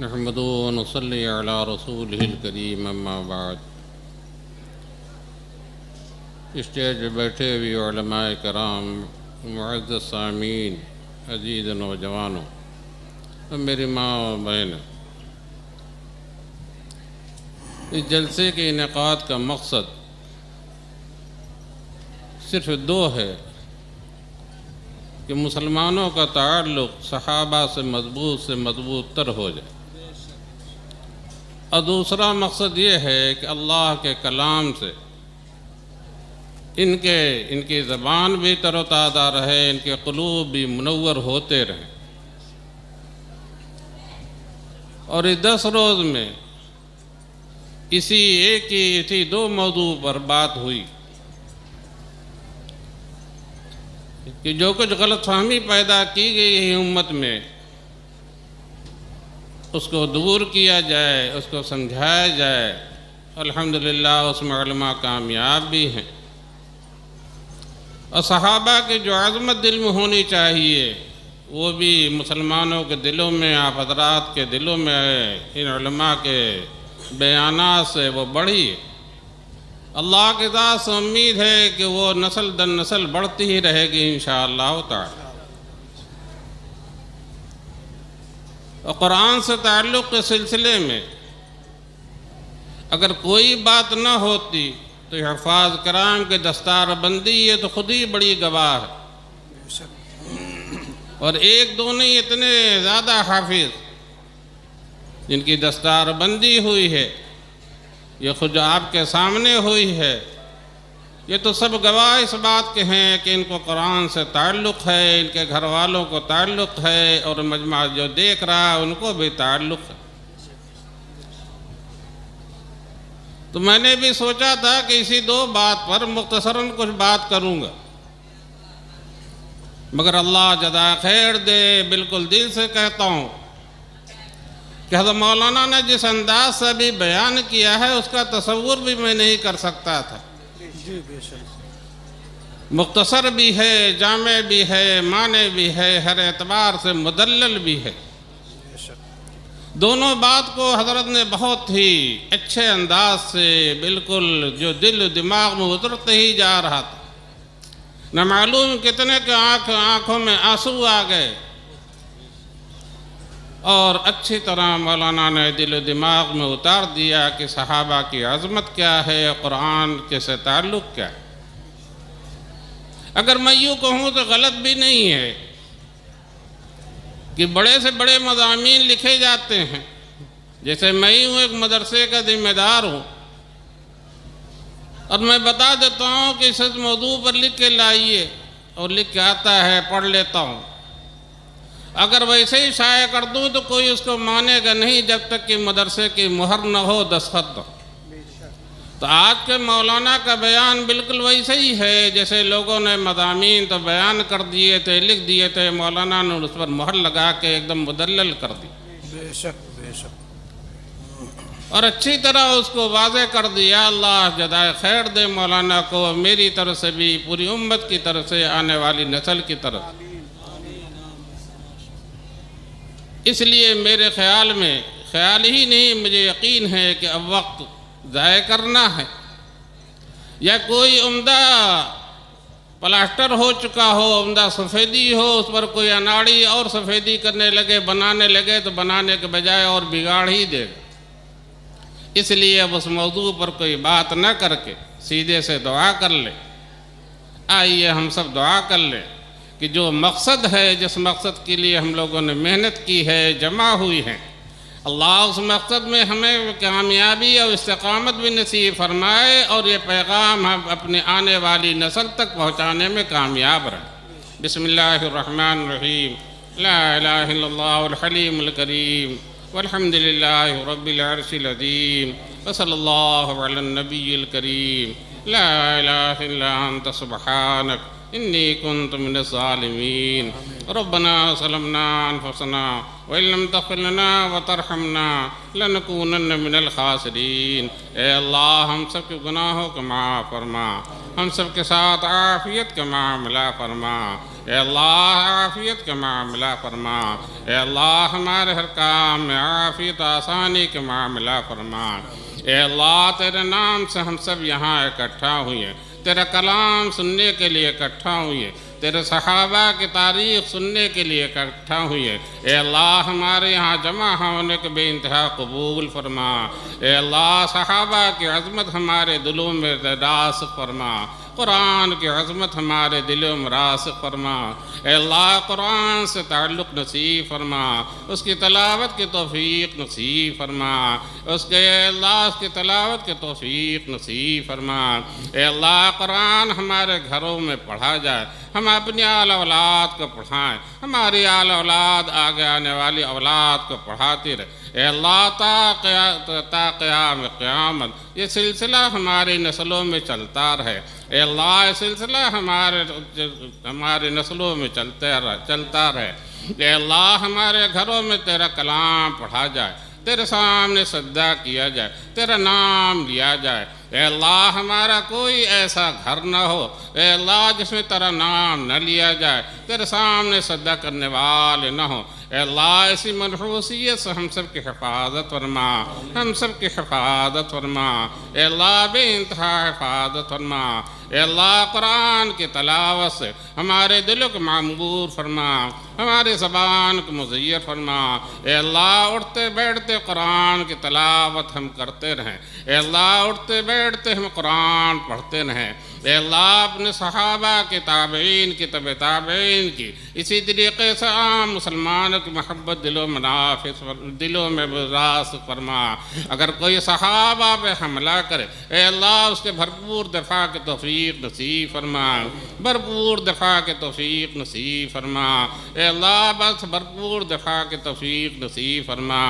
نحمدہ و نصلی علی رسولہ الکریم اما بعد۔ اسٹیج پہ بیٹھے ہوئے علماء کرام، معزز سامعین، عزیز نوجوانوں اور میری ماں اور بہن، اس جلسے کے انعقاد کا مقصد صرف دو ہے کہ مسلمانوں کا تعلق صحابہ سے مضبوط تر ہو جائے، اور دوسرا مقصد یہ ہے کہ اللہ کے کلام سے ان کی زبان بھی تر و تازہ رہے، ان کے قلوب بھی منور ہوتے رہیں۔ اور اس 10 روز میں اسی دو موضوع پر بات ہوئی کہ جو کچھ غلط فہمی پیدا کی گئی ہے امت میں، اس کو دور کیا جائے، اس کو سمجھایا جائے۔ الحمدللہ اس میں علماء کامیاب بھی ہیں، اور صحابہ کی جو عظمت دل میں ہونی چاہیے وہ بھی مسلمانوں کے دلوں میں، آپ حضرات کے دلوں میں ان علماء کے بیانات سے وہ بڑھی۔ اللہ کی ذات سے امید ہے کہ وہ نسل در نسل بڑھتی ہی رہے گی انشاءاللہ تعالی۔ اور قرآن سے تعلق کے سلسلے میں اگر کوئی بات نہ ہوتی تو حفاظ کرام کے دستار بندی یہ تو خود ہی بڑی گواہ ہے، اور ایک دو نہیں، اتنے زیادہ حافظ جن کی دستار بندی ہوئی ہے، یہ خود آپ کے سامنے ہوئی ہے، یہ تو سب گواہ اس بات کے ہیں کہ ان کو قرآن سے تعلق ہے، ان کے گھر والوں کو تعلق ہے، اور مجمع جو دیکھ رہا ہے ان کو بھی تعلق ہے۔ تو میں نے بھی سوچا تھا کہ اسی دو بات پر مختصراً کچھ بات کروں گا، مگر اللہ جزا خیر دے، بالکل دل سے کہتا ہوں کہ حضرت مولانا نے جس انداز سے بھی بیان کیا ہے اس کا تصور بھی میں نہیں کر سکتا تھا۔ مختصر بھی ہے، جامع بھی ہے، معنی بھی ہے، ہر اعتبار سے مدلل بھی ہے۔ دونوں بات کو حضرت نے بہت ہی اچھے انداز سے، بالکل جو دل و دماغ میں اترتے ہی جا رہا تھا، نہ معلوم کتنے کے آنکھوں میں آنسو آ گئے، اور اچھی طرح مولانا نے دل و دماغ میں اتار دیا کہ صحابہ کی عظمت کیا ہے، قرآن کے سے تعلق کیا ہے۔ اگر میں یوں کہوں تو غلط بھی نہیں ہے کہ بڑے سے بڑے مضامین لکھے جاتے ہیں، جیسے میں ہوں ایک مدرسے کا ذمہ دار ہوں، اور میں بتا دیتا ہوں کہ اس موضوع پر لکھ کے لائیے، اور لکھ کے آتا ہے، پڑھ لیتا ہوں۔ اگر ویسے ہی شائع کر دوں تو کوئی اس کو مانے گا نہیں جب تک کہ مدرسے کی مہر نہ ہو، دستخط نہ ہو۔ تو آج کے مولانا کا بیان بالکل ویسے ہی ہے جیسے لوگوں نے مضامین تو بیان کر دیے تھے، لکھ دیے تھے، مولانا نے اس پر مہر لگا کے ایک دم مدلل کر دی، بے شک بے شک، اور اچھی طرح اس کو واضح کر دیا۔ اللہ جزائے خیر دے مولانا کو، میری طرف سے بھی، پوری امت کی طرف سے، آنے والی نسل کی طرف سے۔ اس لیے میرے خیال میں، خیال ہی نہیں، مجھے یقین ہے کہ اب وقت ضائع کرنا ہے، یا کوئی عمدہ پلاسٹر ہو چکا ہو، عمدہ سفیدی ہو، اس پر کوئی اناڑی اور سفیدی کرنے لگے، بنانے لگے تو بنانے کے بجائے اور بگاڑ ہی دے گا۔ اس لیے اب اس موضوع پر کوئی بات نہ کر کے سیدھے سے دعا کر لے۔ آئیے ہم سب دعا کر لیں کہ جو مقصد ہے، جس مقصد کے لیے ہم لوگوں نے محنت کی ہے، جمع ہوئی ہے، اللہ اس مقصد میں ہمیں کامیابی اور استقامت بھی نصیب فرمائے، اور یہ پیغام ہم اپنے آنے والی نسل تک پہنچانے میں کامیاب رہیں۔ بسم اللہ الرحمن الرحیم، لا الہ الا اللہ الحلیم الکریم، والحمد للہ رب العرش العظیم، وصلی اللہ علی النبی الکریم، لا الہ الا انت سبحانک انی کنت من الظالمین، ربنا ظلمنا انفسنا وإن لم تغفر لنا وترحمنا لنکونن من الخاسرین۔ اے اللہ ہم سب کے گناہوں کو معاف فرما، ہم سب کے ساتھ عافیت کا معاملہ فرما، اے اللہ عافیت کا معاملہ فرما، اے اللہ ہمارے ہر کام میں عافیت آسانی کا معاملہ فرما۔ اے اللہ تیرے نام سے ہم سب یہاں اکٹھا ہوئے، تیرا کلام سننے کے لیے اکٹھا ہوئے، تیرے صحابہ کی تاریخ سننے کے لیے اکٹھا ہوئے۔ اے اللہ ہمارے یہاں جمع ہونے کے بے انتہا قبول فرما۔ اے اللہ صحابہ کی عظمت ہمارے دلوں میں راسخ فرما، قرآن کی عظمت ہمارے دلوں میں راسخ فرما۔ اے اللہ قرآن سے تعلق نصیب فرما، اس کی تلاوت کی توفیق نصیب فرما، اے اللہ اس کی تلاوت کی توفیق نصیب فرما۔ اے اللہ قرآن ہمارے گھروں میں پڑھا جائے، ہم اپنی آل اولاد کو پڑھائیں، ہماری آل اولاد آگے آنے والی اولاد کو پڑھاتی رہے۔ اے اللہ تا قیام قیامت یہ سلسلہ ہماری نسلوں میں چلتا رہے۔ اے اللہ یہ سلسلہ ہمارے نسلوں میں چلتا رہے۔ اے اللہ ہمارے گھروں میں تیرا کلام پڑھا جائے، تیرے سامنے سجدہ کیا جائے، تیرا نام لیا جائے۔ اے اللہ ہمارا کوئی ایسا گھر نہ ہو اے اللہ جس میں تیرا نام نہ لیا جائے، تیرے سامنے سجدہ کرنے والے نہ ہو۔ اے اللہ ایسی منحوسیت سے ہم سب کی حفاظت فرما، ہم سب کی حفاظت فرما۔ اے اللہ بے انتہا حفاظت فرما۔ اے اللہ قرآن کی تلاوت سے ہمارے دلوں کو معمور فرما، ہماری زبان کو مزیر فرما۔ اے اللہ اٹھتے بیٹھتے قرآن کی تلاوت ہم کرتے رہیں، اے اللہ اٹھتے بیٹھتے ہم قرآن پڑھتے رہیں۔ اے اللہ اپنے صحابہ کے تابعین کی تابعین کی اسی طریقے سے عام مسلمانوں کی محبت دلوں میں راسخ فرما۔ اگر کوئی صحابہ پہ حملہ کرے اے اللہ اس کے بھرپور دفاع کی توفیق نصیب فرما، بھرپور دفاع کی توفیق نصیب فرما۔ اے اللہ بس بھرپور دفاع کی توفیق نصیب فرما۔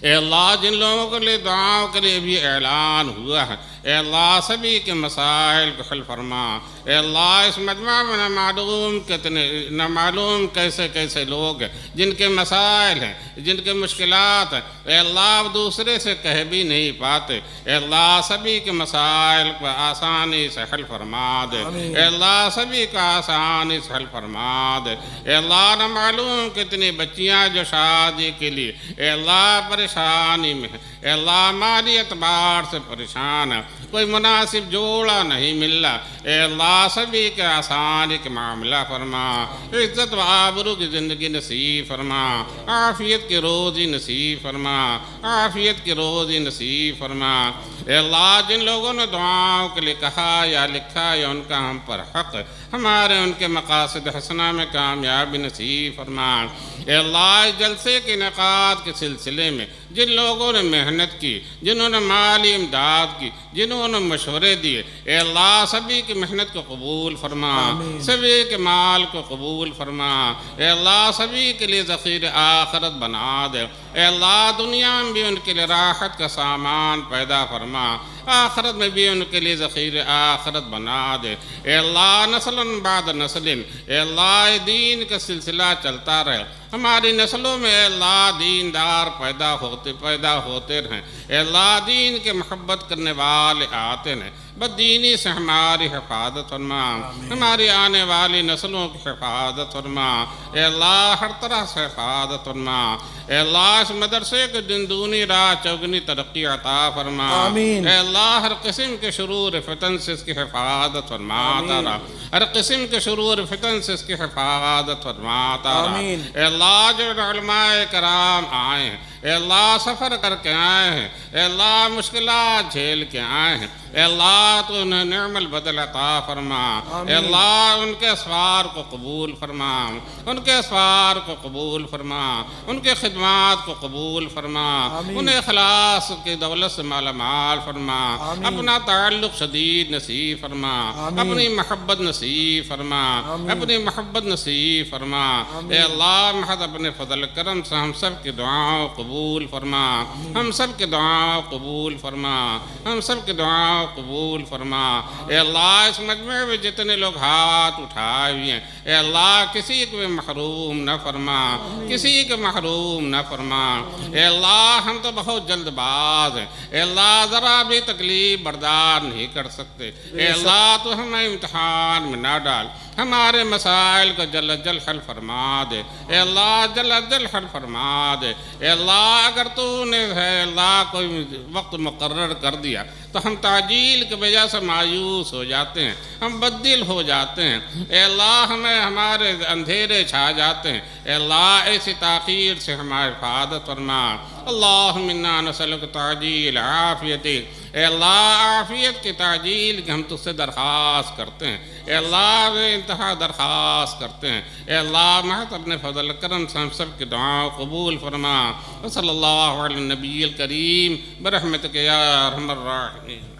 اے اللہ جن لوگوں کے لیے دعاؤں کے لیے بھی اعلان ہوا ہے اے اللہ سبھی کے مسائل کو حل فرما۔ اے اللہ اس مجمع میں نہ معلوم کیسے کیسے لوگ ہیں جن کے مسائل ہیں، جن کے مشکلات ہیں، اے اللہ دوسرے سے کہہ بھی نہیں پاتے۔ اے اللہ سبھی کے مسائل کو آسانی سے حل فرما دے، اے اللہ سبھی کا آسانی سے حل فرما دے۔ اے اللہ نہ معلوم کتنی بچیاں جو شادی کے لیے اے اللہ پریشانی میں ہیں، اے اللہ مالی اعتبار سے پریشان ہے، کوئی مناسب جوڑا نہیں مل رہا، اے اللہ سبھی کے آسانی کے معاملہ فرما، عزت و آبرو کی زندگی نصیب فرما، عافیت کی روزی نصیب فرما، عافیت کی روزی نصیب فرما۔ اے اللہ جن لوگوں نے دعاؤں کے لیے کہا یا لکھا یا ان کا ہم پر حق، ہمارے ان کے مقاصد حسنہ میں کامیابی نصیب فرما۔ اے اللہ جلسے کے انعقاد کے سلسلے میں جن لوگوں نے محنت کی، جنہوں نے مالی امداد کی، جنہوں نے مشورے دیے، اے اللہ سبھی کی محنت کو قبول فرما، سبھی کے مال کو قبول فرما۔ اے اللہ سبھی کے لیے ذخیر آخرت بنا دے، اے اللہ دنیا میں بھی ان کے لیے راحت کا سامان پیدا فرما، آخرت میں بھی ان کے لیے ذخیر آخرت بنا دے۔ اے اللہ نسلاً بعد نسل اے اللہ دین کا سلسلہ چلتا رہے، ہماری نسلوں میں اے اللہ دیندار پیدا ہوتے رہیں، اے اللہ دین کے محبت کرنے والے آتے رہیں، بددینی سے ہماری حفاظت فرما، ہماری آنے والی نسلوں کی حفاظت فرما۔ اے اللہ ہر طرح سے حفاظت فرما۔ اے اللہ اس مدرسے کو دن دونی رات چوگنی ترقی عطا فرما۔ اے اللہ ہر قسم کے شرور فتن سے اس کی حفاظت فرماتا رہا، ہر قسم کے شرور فتن سے اس کی حفاظت فرماتا رہا۔ اے اللہ جو علماء کرام آئے ہیں اے اللہ سفر کر کے آئے ہیں، اے اللہ مشکلات جھیل کے آئے ہیں، اے اللہ تو انہیں نعم البدل عطا فرما۔ اے اللہ ان کے اسفار کو قبول فرما، ان کے اسفار کو قبول فرما، ان کے خدمات کو قبول فرما، انہیں اخلاص کی دولت سے مالا مال فرما، اپنا تعلق شدید نصیب فرما، اپنی محبت نصیب فرما، اپنی محبت نصیب فرما۔ اے اللہ محض اپنے فضل کرم سے ہم سب کی دعاؤں قبول فرما، ہم سب کی دعاؤں قبول فرما، ہم سب کی دعاؤں دعاؤں قبول فرما۔ اے اللہ اس مجمع میں جتنے لوگ ہاتھ اٹھائے ہوئے ہیں اے اللہ کسی کو بھی محروم نہ فرما، کسی کو محروم نہ فرما۔ اے اللہ ہم تو بہت جلد باز ہیں، اے اللہ ذرا بھی تکلیف بردار نہیں کر سکتے، اے اللہ تو ہمیں امتحان میں نہ ڈال، ہمارے مسائل کو جل جل حل فرما دے، اے اللہ جل جل حل فرما دے۔ اے اللہ اگر تو نے ہے اللہ کوئی وقت مقرر کر دیا تو ہم تعجیل کی وجہ سے مایوس ہو جاتے ہیں، ہم بددل ہو جاتے ہیں، اے اللہ ہمیں ہمارے اندھیرے چھا جاتے ہیں، اے اللہ ایسی تاخیر سے ہماری حفاظت فرما۔ اللہم انا نسألک تعجیل عافیتی، اے اللہ عافیت کی تعجیل کی ہم تجھ سے درخواست کرتے ہیں، اے اللہ بے انتہا درخواست کرتے ہیں، اے اللہ محض اپنے فضل کرم سے ہم سب کی دعاؤں قبول فرما۔ صلی اللہ علیہ نبی الکریم برحمتک یا ارحم الراحمین۔